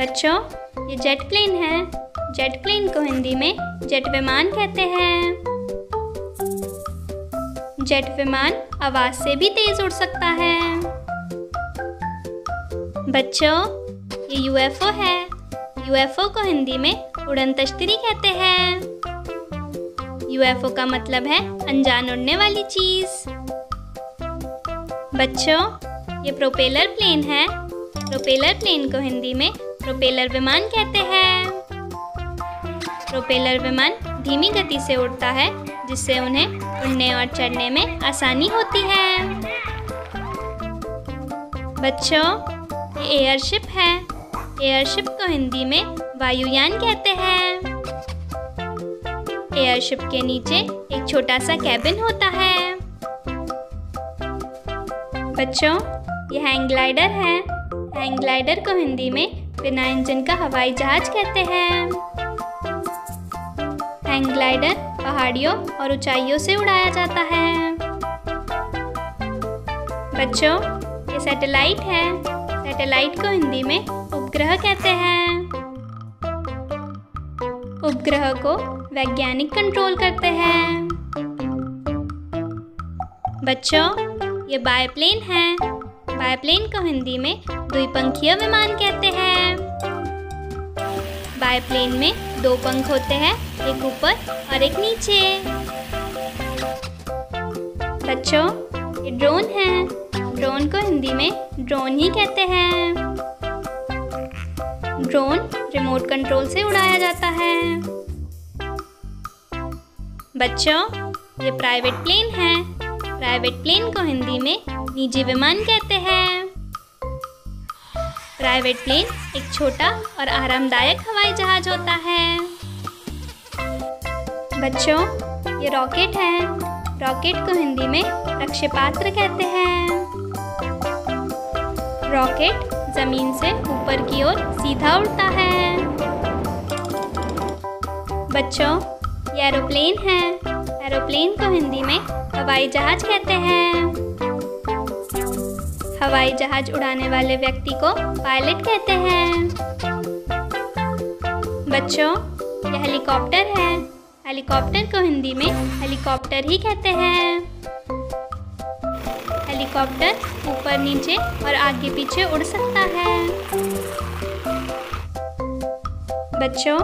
बच्चों, ये jet plane है। जेट प्लेन को हिंदी में जेट विमान कहते हैं। जेट विमान आवाज से भी तेज उड़ सकता है। बच्चों, ये यूएफओ है। यूएफओ को हिंदी में उड़न तश्तरी कहते हैं। यूएफओ का मतलब है अनजान उड़ने वाली चीज। बच्चों, ये प्रोपेलर प्लेन है। प्रोपेलर प्लेन को हिंदी में प्रोपेलर विमान कहते हैं। प्रोपेलर विमान धीमी गति से उड़ता है, जिससे उन्हें उड़ने और चढ़ने में आसानी होती है। बच्चों, ये एयरशिप है। एयरशिप को हिंदी में वायुयान कहते हैं। एयरशिप के नीचे एक छोटा सा कैबिन होता है। बच्चों, ये हैंग ग्लाइडर है। हैंग ग्लाइडर को हिंदी में बिना इंजन का हवाई जहाज कहते हैं। हैंग ग्लाइडर पहाड़ियों और ऊंचाइयों से उड़ाया जाता है। बच्चों, ये सैटेलाइट है। सैटेलाइट को हिंदी में उपग्रह कहते हैं। उपग्रह को वैज्ञानिक कंट्रोल करते हैं। बच्चों, ये बायप्लेन है। बायप्लेन को हिंदी में द्विपंखीय विमान कहते हैं। बायप्लेन में दो पंख होते हैं, एक ऊपर और एक नीचे। बच्चों, ये ड्रोन है। ड्रोन को हिंदी में ड्रोन ही कहते हैं। ड्रोन रिमोट कंट्रोल से उड़ाया जाता है। बच्चों, ये प्राइवेट प्लेन है। प्राइवेट प्लेन को हिंदी में निजी विमान कहते हैं। प्राइवेट प्लेन एक छोटा और आरामदायक हवाई जहाज होता है। बच्चों, ये रॉकेट है। रॉकेट को हिंदी में प्रक्षेपास्त्र कहते हैं। रॉकेट जमीन से ऊपर की ओर सीधा उड़ता है। बच्चों, ये एरोप्लेन है। एरोप्लेन को हिंदी में हवाई जहाज कहते हैं। हवाई जहाज उड़ाने वाले व्यक्ति को पायलट कहते हैं। बच्चों, यह हेलीकॉप्टर है। हेलीकॉप्टर को हिंदी में हेलीकॉप्टर ही कहते हैं। हेलीकॉप्टर ऊपर नीचे और आगे पीछे उड़ सकता है। बच्चों,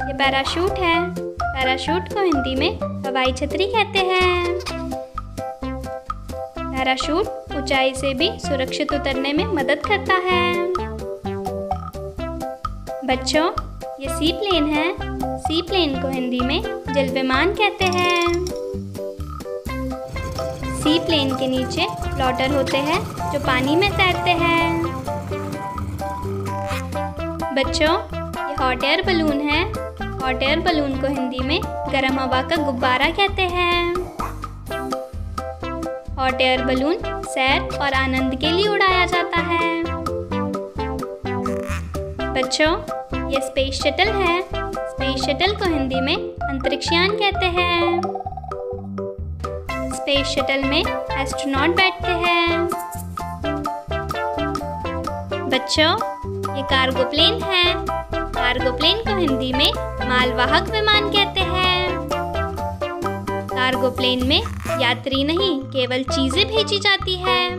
ये पैराशूट है। पैराशूट को हिंदी में हवाई छतरी कहते हैं। पैराशूट ऊंचाई से भी सुरक्षित उतरने में मदद करता है। बच्चों, ये सी प्लेन है। सी प्लेन को हिंदी में जल विमान कहते हैं। सी प्लेन के नीचे फ्लोटर होते हैं, जो पानी में तैरते हैं। बच्चों, ये हॉट एयर बलून है। हॉट एयर बलून को हिंदी में गर्म हवा का गुब्बारा कहते हैं। हॉट एयर बलून सैर और आनंद के लिए उड़ाया जाता है। बच्चों, ये स्पेस शटल है। स्पेस शटल को हिंदी में अंतरिक्षयान कहते हैं। स्पेस शटल में एस्ट्रोनॉट बैठते हैं। बच्चों, ये कार्गो प्लेन है। कार्गो प्लेन को हिंदी में मालवाहक विमान कहते हैं। कार्गो प्लेन में यात्री नहीं, केवल चीजें भेजी जाती है।